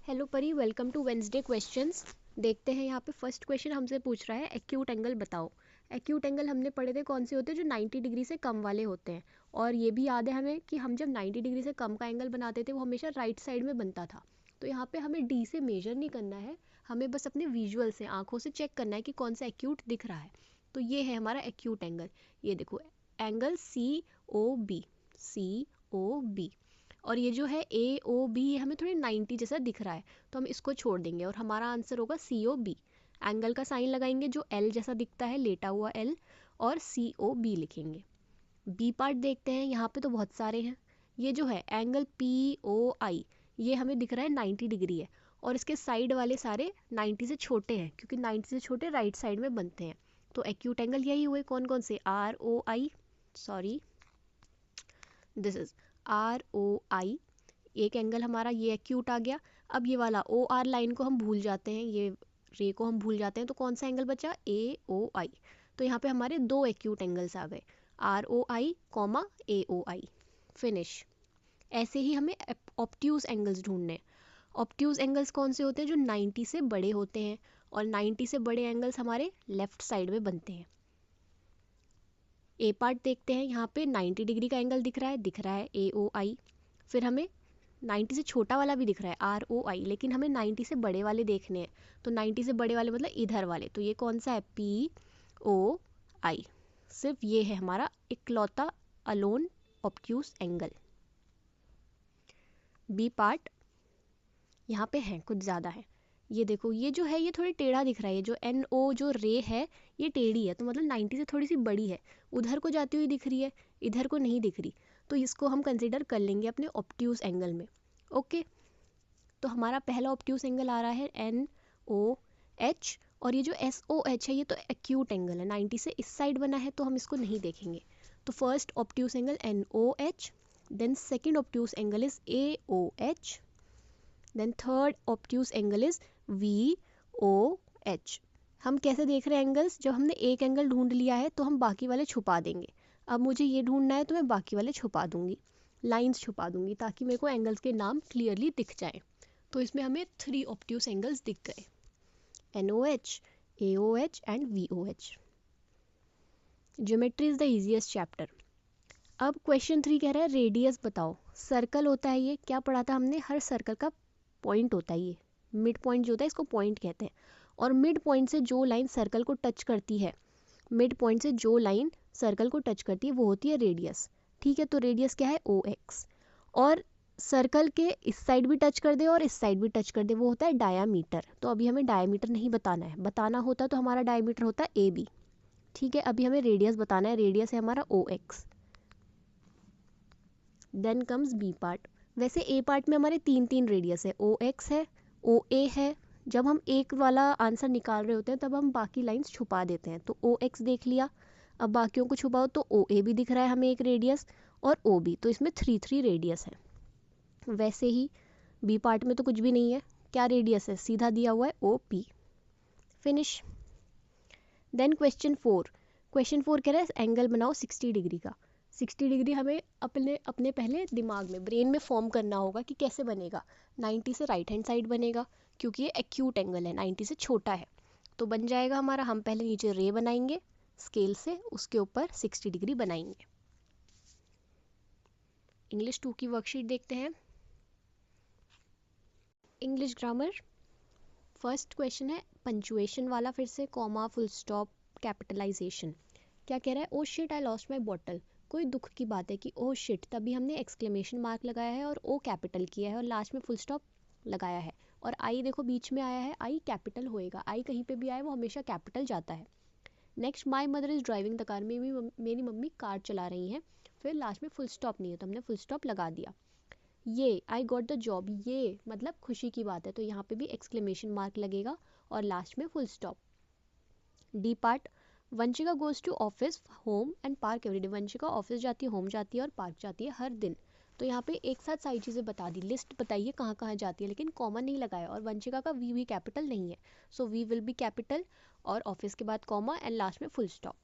Hello परी, welcome to Wednesday questions. देखते हैं यहाँ पे फर्स्ट क्वेश्चन हमसे पूछ रहा है एक्यूट एंगल बताओ। एक्यूट एंगल हमने पढ़े थे कौन से होते हैं, जो 90 डिग्री से कम वाले होते हैं। और ये भी याद है हमें कि हम जब 90 डिग्री से कम का एंगल बनाते थे वो हमेशा राइट साइड में बनता था। तो यहाँ पे हमें डी से मेजर नहीं करना है, हमें बस अपने विजुअल से आँखों से चेक करना है कि कौन सा एक्यूट दिख रहा है। तो ये है हमारा एक्यूट एंगल। ये देखो, एंगल COB। और ये जो है AOB, ये हमें थोड़ी 90 जैसा दिख रहा है, तो हम इसको छोड़ देंगे और हमारा आंसर होगा COB। एंगल का साइन लगाएंगे जो L जैसा दिखता है, लेटा हुआ L, और COB लिखेंगे। बी पार्ट देखते हैं, यहाँ पे तो बहुत सारे हैं। ये जो है एंगल POI, ये हमें दिख रहा है 90 डिग्री है, और इसके साइड वाले सारे 90 से छोटे हैं, क्योंकि 90 से छोटे राइट साइड में बनते हैं। तो एक्यूट एंगल यही हुए, कौन कौन से, ROI, sorry this is ROI, एक एंगल हमारा ये एक्यूट आ गया। अब ये वाला OR लाइन को हम भूल जाते हैं, ये रे को हम भूल जाते हैं, तो कौन सा एंगल बचा, AOI। तो यहाँ पे हमारे दो एक्यूट एंगल्स आ गए, ROI, AOI। फिनिश। ऐसे ही हमें ऑब्ट्यूज एंगल्स ढूंढने। ऑब्ट्यूज एंगल्स कौन से होते हैं, जो 90 से बड़े होते हैं, और 90 से बड़े एंगल्स हमारे लेफ्ट साइड में बनते हैं। ए पार्ट देखते हैं, यहाँ पे 90 डिग्री का एंगल दिख रहा है AOI। फिर हमें 90 से छोटा वाला भी दिख रहा है ROI, लेकिन हमें 90 से बड़े वाले देखने हैं। तो 90 से बड़े वाले मतलब इधर वाले, तो ये कौन सा है, POI। सिर्फ ये है हमारा इकलौता alone obtuse angle. B part यहाँ पे है, कुछ ज़्यादा है। ये देखो, ये जो है ये थोड़ी टेढ़ा दिख रहा है, ये जो NO जो रे है ये टेढ़ी है, तो मतलब 90 से थोड़ी सी बड़ी है, उधर को जाती हुई दिख रही है, इधर को नहीं दिख रही। तो इसको हम कंसिडर कर लेंगे अपने ऑब्ट्यूज एंगल में। ओके, तो हमारा पहला ऑब्ट्यूज एंगल आ रहा है NOH, और ये जो SOH है ये तो एक्यूट एंगल है, 90 से इस साइड बना है, तो हम इसको नहीं देखेंगे। तो first obtuse angle NOH, then second obtuse angle is AOH, then third obtuse angle is VOH। हम कैसे देख रहे हैं एंगल्स, जब हमने एक एंगल ढूंढ लिया है तो हम बाकी वाले छुपा देंगे। अब मुझे ये ढूंढना है तो मैं बाकी वाले छुपा दूंगी, लाइंस छुपा दूंगी, ताकि मेरे को एंगल्स के नाम क्लियरली दिख जाए। तो इसमें हमें 3 ऑब्ट्यूज एंगल्स दिख गए, NOH, AOH and VOH। Geometry is the easiest chapter. अब क्वेश्चन 3 कह रहा है रेडियस बताओ। सर्कल होता है ये, क्या पढ़ा था हमने, हर सर्कल का पॉइंट होता है, ये मिड पॉइंट जो होता है इसको पॉइंट कहते हैं। और मिड पॉइंट से जो लाइन सर्कल को टच करती है, मिड पॉइंट से जो लाइन सर्कल को टच करती है वो होती है रेडियस। ठीक है, तो रेडियस क्या है, OX। और सर्कल के इस साइड भी टच कर दे और इस साइड भी टच कर दे, वो होता है डायामीटर। तो अभी हमें डायामीटर नहीं बताना है, बताना होता तो हमारा डायामीटर होता AB। ठीक है, अभी हमें रेडियस बताना है, रेडियस है हमारा OX। Then comes B part. वैसे ए पार्ट में हमारे तीन तीन रेडियस है, OX है, OA है। जब हम एक वाला आंसर निकाल रहे होते हैं तब हम बाकी लाइंस छुपा देते हैं, तो OX देख लिया। अब बाकियों को छुपाओ तो OA भी दिख रहा है हमें एक रेडियस, और OB, तो इसमें 3 रेडियस है। वैसे ही बी पार्ट में तो कुछ भी नहीं है, क्या रेडियस है, सीधा दिया हुआ है OP। Finish. Then question 4। Question 4 कह रहा है एंगल बनाओ 60 डिग्री का। 60 डिग्री हमें अपने अपने पहले दिमाग में, ब्रेन में फॉर्म करना होगा कि कैसे बनेगा। 90 से राइट हैंड साइड बनेगा, क्योंकि ये एक्यूट एंगल है, 90 से छोटा है। तो बन जाएगा हमारा, हम पहले नीचे रे बनाएंगे स्केल से, उसके ऊपर 60 डिग्री बनाएंगे। इंग्लिश 2 की वर्कशीट देखते हैं। English grammar. फर्स्ट क्वेश्चन है पंचुएशन वाला, फिर से कॉमा, फुल स्टॉप, कैपिटलाइजेशन। क्या कह रहा है, oh shit I lost my bottle. कोई दुख की बात है कि ओ शिट, तभी हमने एक्सक्लेमेशन मार्क लगाया है और ओ कैपिटल किया है और लास्ट में फुल स्टॉप लगाया है। और आई देखो बीच में आया है, आई कैपिटल होएगा, आई कहीं पे भी आए वो हमेशा कैपिटल जाता है। Next, my mother is driving the car, मेरी मम्मी कार चला रही हैं। फिर लास्ट में फुल स्टॉप नहीं है तो हमने फुल स्टॉप लगा दिया। ये आई गॉट द जॉब, ये मतलब खुशी की बात है, तो यहाँ पे भी एक्सक्लेमेशन मार्क लगेगा और लास्ट में full stop. D part. Vanshika goes to office, home and park everyday. Vanshika office जाती है, होम जाती है और पार्क जाती है हर दिन। तो यहाँ पे एक साथ सारी चीज़ें बता दी, लिस्ट बताइए कहाँ कहाँ जाती है, लेकिन कॉमन नहीं लगाया, और वंशिका का वी भी कैपिटल नहीं है, so we will be capital, और ऑफिस के बाद कॉमा एंड लास्ट में full stop.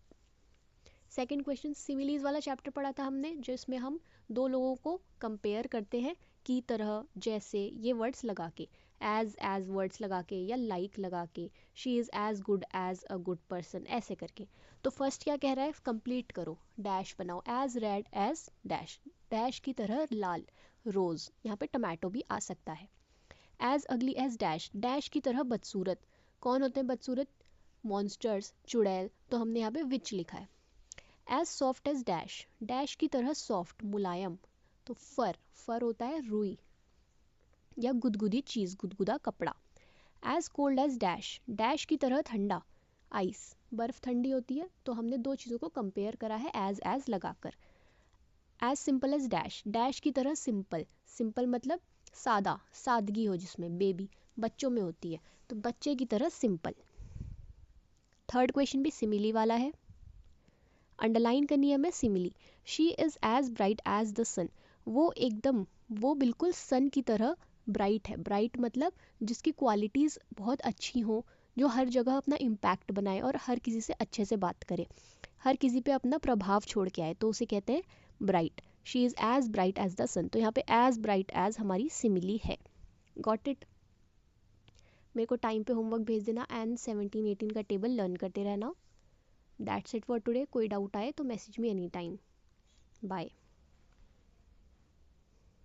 Second question similes वाला चैप्टर पढ़ा था हमने, जिसमें हम दो लोगों को कंपेयर करते हैं की तरह, जैसे, ये वर्ड्स लगा के, एज वर्ड्स लगा के या लाइक लगा के, she is as good as a good person, ऐसे करके। तो फर्स्ट क्या कह रहा है, कंप्लीट करो, डैश बनाओ, as red as dash, dash की तरह लाल, रोज़, यहाँ पे टमाटो भी आ सकता है। एज अगली एज डैश, डैश की तरह बदसूरत, कौन होते हैं बदसूरत, मॉन्स्टर्स, चुड़ैल, तो हमने यहाँ पे विच लिखा है। As soft as dash, dash की तरह सॉफ्ट, मुलायम, तो फर, फर होता है रुई या गुदगुदी चीज़, गुदगुदा कपड़ा। As cold as dash, dash की तरह ठंडा, आइस, बर्फ़ ठंडी होती है, तो हमने दो चीज़ों को कंपेयर करा है एज लगाकर। As simple as dash, dash की तरह सिंपल, सिंपल मतलब सादा, सादगी हो जिसमें, बेबी, बच्चों में होती है, तो बच्चे की तरह सिंपल। थर्ड क्वेश्चन भी सिमिली वाला है, अंडरलाइन करनी है हमें simile. She is as bright as the sun, वो एकदम, वो बिल्कुल सन की तरह ब्राइट है। ब्राइट मतलब जिसकी क्वालिटीज़ बहुत अच्छी हों, जो हर जगह अपना इम्पैक्ट बनाए और हर किसी से अच्छे से बात करे, हर किसी पे अपना प्रभाव छोड़ के आए, तो उसे कहते हैं bright. She is as bright as the sun, तो यहाँ पे एज ब्राइट एज हमारी सिमिली है। Got it. मेरे को टाइम पे होमवर्क भेज देना एंड 17-18 का टेबल लर्न करते रहना। That's it for today. कोई डाउट आए तो message me any time. Bye.